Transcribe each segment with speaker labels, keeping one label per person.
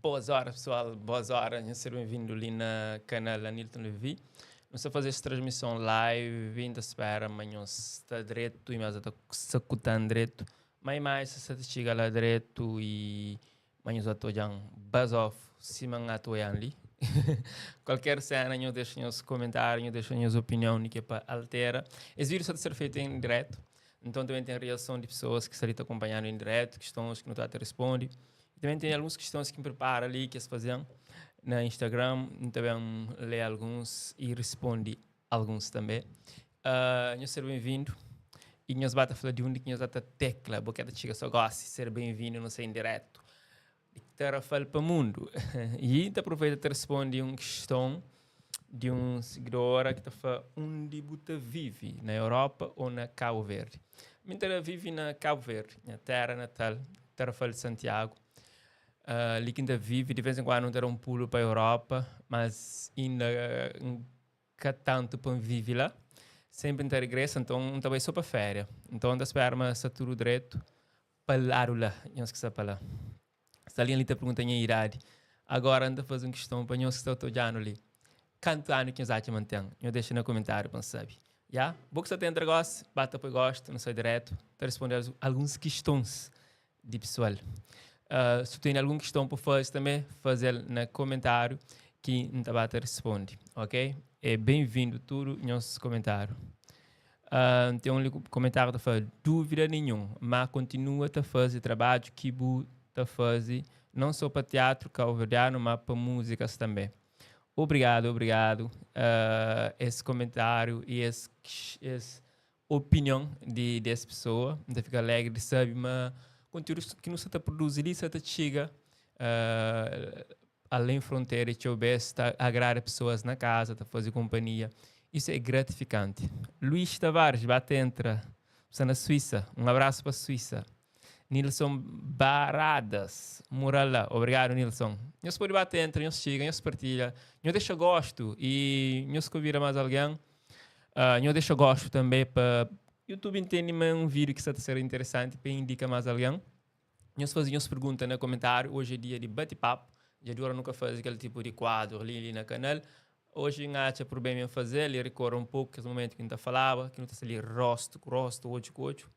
Speaker 1: Boas horas, pessoal. Boas horas. Seja bem-vindo ali na canal Anilton Levi. Nós vamos fazer esta transmissão live. Ainda espera amanhã está direto e mais está sacutando direto. Mas se você chega lá direto e amanhã já estou já buzz off. Se manhã estou ali. Qualquer cena, eu deixo nos comentários, eu deixo as opiniões que para altera. Esse vídeo está a ser feito em direto. Então também tem reação de pessoas que estão acompanhando em direto, questões que não estão a responder. E também tem algumas questões que me preparam ali, que eles fazem no Instagram. E também lê alguns e responde alguns também. Seja bem-vindo. E nós vamos falar de onde que nós a tecla, porque a chica só gosta de ser bem-vindo, não sei, em direto. E terá fala para o mundo. E então aproveita para responder uma questão de um seguidor que está falando onde você vive, na Europa ou na Cabo Verde. Eu vive na Cabo Verde, na terra natal, terra fala de Santiago. Ali que ainda vive, de vez em quando não um pulo para a Europa, mas ainda não tanto para viver lá. Sempre ainda regressa, então também só para férias. Então ainda espera se tudo direito para lá, não esqueça para lá. Se ali está perguntando a idade, agora ainda faz uma questão para nós que estão olhando ali. Quanto ano que você mantém? Eu deixo no comentário para saber. Já? Você você tem negócio, bata para gosto, não sei direto, para responder algumas questões de pessoal. Se tem alguma questão para fazer também, fazer no comentário que não vai responder, ok? É bem-vindo tudo no nosso comentário. Tem um comentário que fala, dúvida nenhuma, mas continua a fazer trabalho que você está fazendo, não só para teatro cabo-verdiano, mas para músicas também. Obrigado. Esse comentário e essa opinião dessa pessoa, de ficar alegre de saber, mas conteúdo que não se está produzindo, se está chega além fronteira, que o está agradar pessoas na casa, está fazer companhia. Isso é gratificante. Luís Tavares, bate entra, está na Suíça. Um abraço para a Suíça. Nilson Baradas, Murala, obrigado Nilson. Nós podemos bater entre, nós chega, nós partilha, nós deixa gosto e nós convida mais alguém. Nós deixa gosto também para YouTube entende um vídeo que está a ser interessante para indicar mais alguém. Nós fazemos perguntas no comentário. Hoje é dia de bate-papo. Já de hora nunca faz aquele tipo de quadro ali no canal. Hoje não acha problema em fazer, ele recorre um pouco no momento que a gente falava, que não está ali rosto, olho com olho.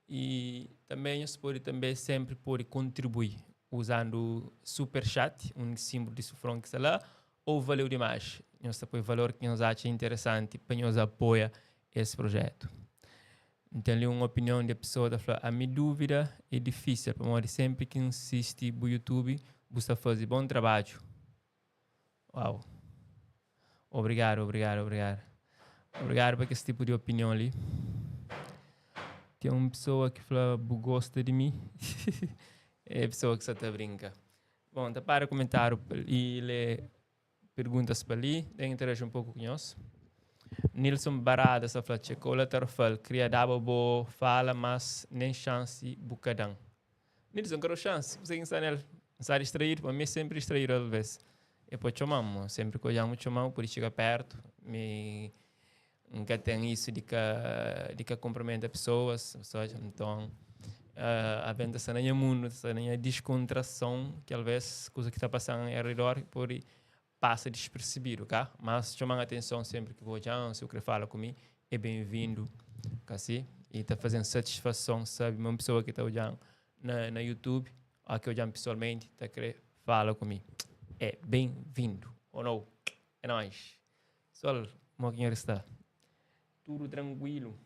Speaker 1: E também você pode também sempre pode contribuir usando super chat, um símbolo de sufrão que está lá, ou valeu demais. Nós temos valor que nos acha interessante para nos apoiar esse projeto. Então, ali uma opinião da pessoa da fala, a minha dúvida é difícil, porque sempre que insiste no YouTube, você faz bom trabalho. Uau. Obrigado. Obrigado por esse tipo de opinião ali. Tem uma pessoa que fala que gosta de mim. É a pessoa que só está brinca. Bom, tá para comentário e ler perguntas para ali. Interagir um pouco com nós. Nilson Barada, essa fala, Checola Tarfal, cria daba bo, fala, mas nem chance bucadão. Nilson, quero chance. Você que está nele. Está distraído, para mim é sempre distraído às vezes. E depois chamamos, sempre que eu chamamos, por chegar perto, nunca tem isso de que cumprimenta pessoas, então a venda está no mundo, está na descontração, que às vezes coisa que está passando ao redor pode passa despercebido, ok? Mas chamando a atenção sempre que vou já, se eu quero falar comigo, é bem-vindo, assim, e está fazendo satisfação, sabe, uma pessoa que está olhando na YouTube, ou que olhando pessoalmente, está querendo falar comigo, é bem-vindo, ou não? É nóis. Só um pouquinho está. Tudo tranquilo.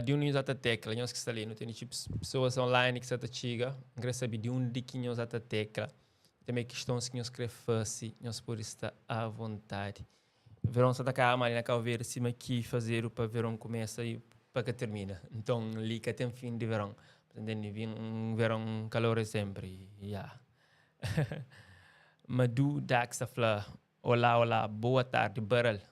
Speaker 1: De onde nós tecla, nós que está ali, não tem tipo pessoas online que está chega, quer saber de onde que nós tecla. Também questões que nós queremos fazer, nós podemos estar à vontade. Verão só está ali na calveira, cima aqui fazer o para verão começa e para que termina. Então, ali que tem fim de verão. Entende? Um verão calor sempre. Yeah. Madu Dax fala, olá, boa tarde, Barrel,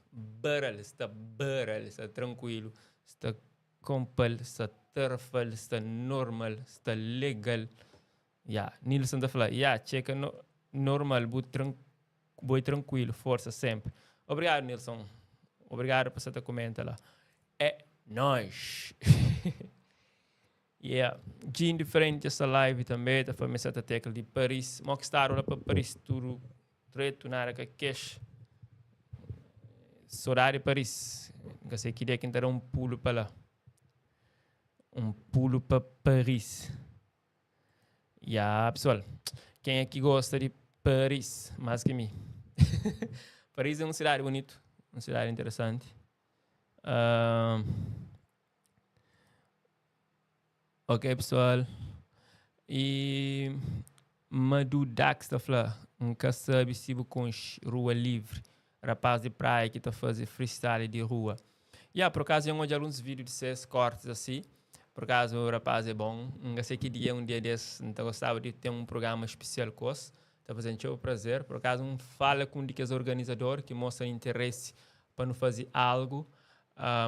Speaker 1: está tranquilo, está compal, está terfal, está normal, está legal. Nilson da fala, checa normal, boi tranquilo, força sempre. Obrigado, Nilson. Obrigado por você comentar lá. É nós. Yeah. De diferente essa live também, tá falando essa tecla de Paris. Mockstar lá para Paris, tudo treto na área que cash. Horário Paris. Não sei que dia que dará um pulo para lá. Um pulo para Paris. Yeah, pessoal. Quem é que gosta de Paris mais que mim? Paris é uma cidade bonito, uma cidade interessante. Ok, pessoal. E Madu Dax está falando, nunca sabe se vou com rua livre, rapaz de praia que está fazendo freestyle de rua. Por acaso eu olhei alguns vídeos de 6 cortes assim. Por acaso o rapaz é bom. Não sei que dia, um dia desse, então gostava de ter um programa especial com você. Está fazendo o prazer. Por acaso fala com um dos organizadores que mostra interesse para não fazer algo.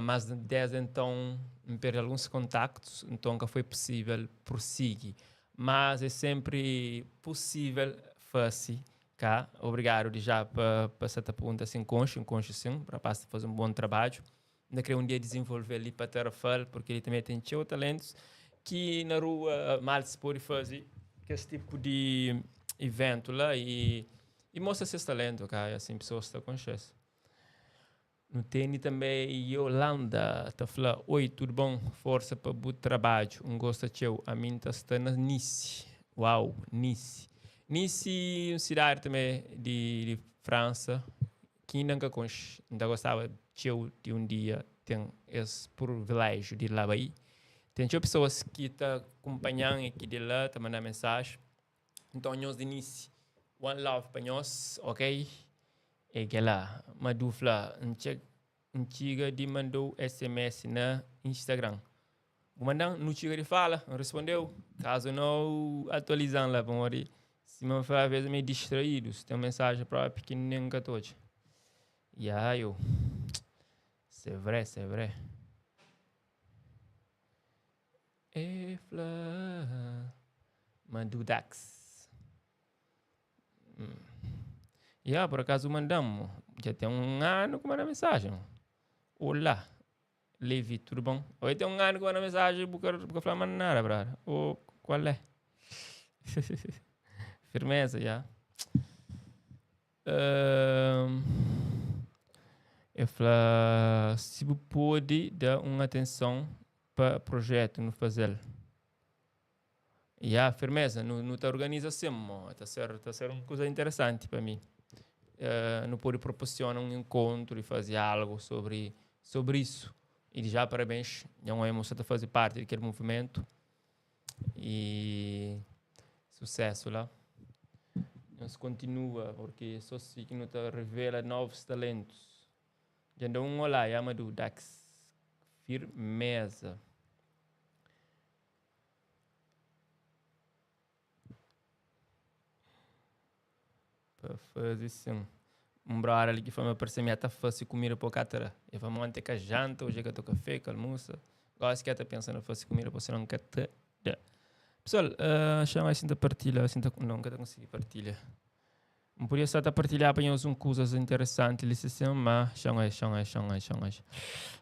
Speaker 1: Mas desde então me perdi alguns contactos, então nunca foi possível prosseguir. Mas é sempre possível fazer. Cá. Obrigado de já para essa pergunta assim, consciente sim, para fazer um bom trabalho. Ainda queria um dia desenvolver ali para Terrafal, porque ele também tem seus talentos que na rua mal se pode fazer que esse tipo de evento lá e mostra seus talentos, cara, assim, pessoas estão conscientes. No tênis também, Yolanda, tá falando, oi, tudo bom? Força para o trabalho, gosto de eu, a mim está na Nice. Uau, Nice. Nice é uma cidade também de França, que nunca conheço, ainda gostava de um dia tem esse privilégio de lá aí. Tem pessoas que estão acompanhando aqui de lá, estão mandando mensagem. Então, nós de Nice, one love para nós, ok? E que lá, Madufla, chega de mandou SMS na Instagram. O mandão não chega de fala, não respondeu. Caso não atualizando lá, vamos ver. Se me fala, às vezes, meio distraído, se tem uma mensagem para pequenininho que todo. E aí, eu. C'est vrai, c'est vrai. E fleur, Mandudax. Por acaso mandamos. Já tem um ano que manda mensagem. Olá, Levi, tudo bom? Hoje tem um ano que manda mensagem porque falar nada, brother. Qual é? Firmeza, já. Eu falo, se pode dar uma atenção para o projeto, não fazer. Firmeza, não te organiza sempre, está sendo uma coisa interessante para mim. Não pode proporcionar um encontro e fazer algo sobre isso. E já parabéns, já uma emoção de fazer parte daquele movimento e sucesso lá. Nós continua, porque só se que não te revela novos talentos. Já dá um olá, Amadou Dax. Firmeza. Para fazer sim. Um brother ali que foi me aparecer minha tá fácil comida para o catara. Eu vou manter com a janta, hoje que eu tô café, com almoço. Gosto que eu tô pensando fácil comida para você não catara. Pessoal, chama assim da partilha, assim não que eu consegui partilha. Não podia estar a partilhar para nós coisas interessantes, licença, mas chama.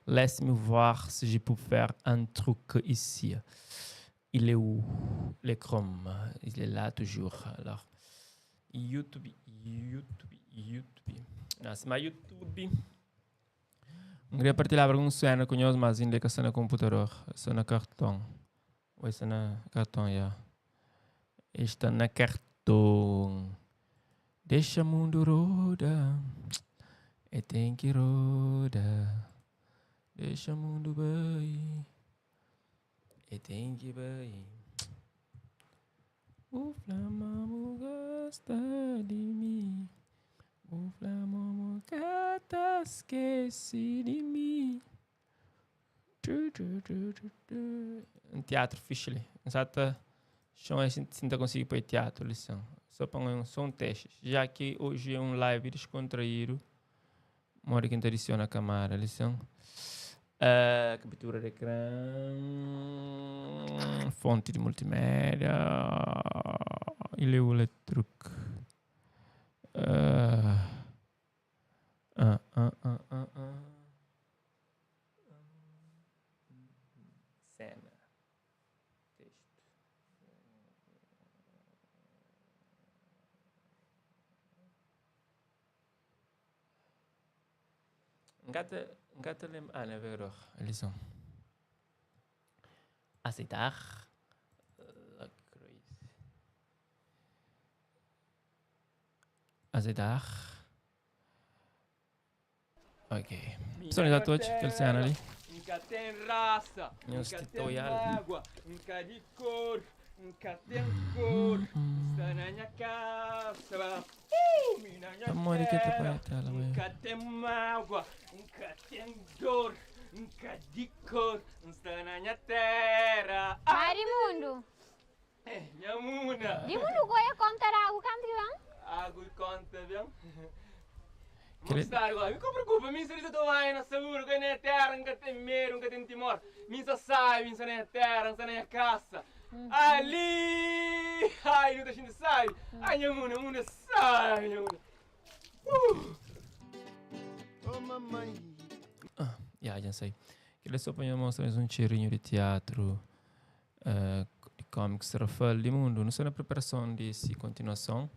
Speaker 1: Laisse-me voir si je peux faire un truc ici. Il est où? L'écran, il est là toujours. Alors, YouTube. Nasce mais YouTube. Não queria partilhar algum cena com nós, mas ainda que na computador, só na cartão. Ou isso na cartão, já. Está na cartão. Deixa o mundo roda. E tem que roda. Deixa o mundo vai. E tem que vai. O Flamengo gosta de mim. O Flamengo cata esquece de mim. Um teatro fixe ali. Exata. Só a gente tenta conseguir para o teatro, lição. Só para um teste. Já que hoje é um live descontraído. Mora quem adiciona a câmera, lição. Captura de ecrã. Fonte de multimédia. Ele é o Electruc. Cena. Gata lembra. Ah, não é verdade. Eles são. Aceitar. Aceitar. Ok. Sono da todos que eles são ali.
Speaker 2: Nunca tem raça,
Speaker 1: Nunca
Speaker 2: nunca
Speaker 1: tem
Speaker 2: tem água, nunca de cor, nunca tem cor. Está na minha casa, minha
Speaker 1: Amor, que tá
Speaker 2: terra.
Speaker 1: para tela,
Speaker 2: Nunca tem mágoa, nunca tem dor, nunca de cor. Está na minha terra.
Speaker 3: Marimundo.
Speaker 2: Minha muna.
Speaker 3: Di mundo ko ya kontar aku kan bang?
Speaker 2: Água e conta, viu?
Speaker 1: Que ele-
Speaker 2: Mostrar agora, me preocupa, minha senhorita tô aí na saúde, que na terra, nunca tem medo, nunca tem temor. Minha só sai, minha só na terra, minha só na casa. Ali! Ai, não deixa de sair. Ai, minha muna sai, minha muna.
Speaker 4: Oh mamãe.
Speaker 1: Já sei. Que eles só para mostrar um cheirinho de teatro, de cómics, Rafael de Mundo. Não sei na preparação dessa continuação.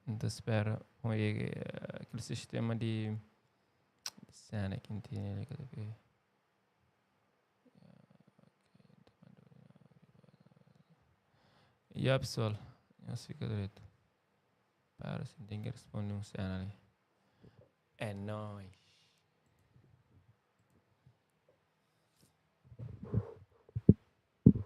Speaker 1: Então espera aquele sistema de cena que tem ali. E aí, pessoal, isso fica direito. Para, assim, tem que responder um cena ali. É nóis.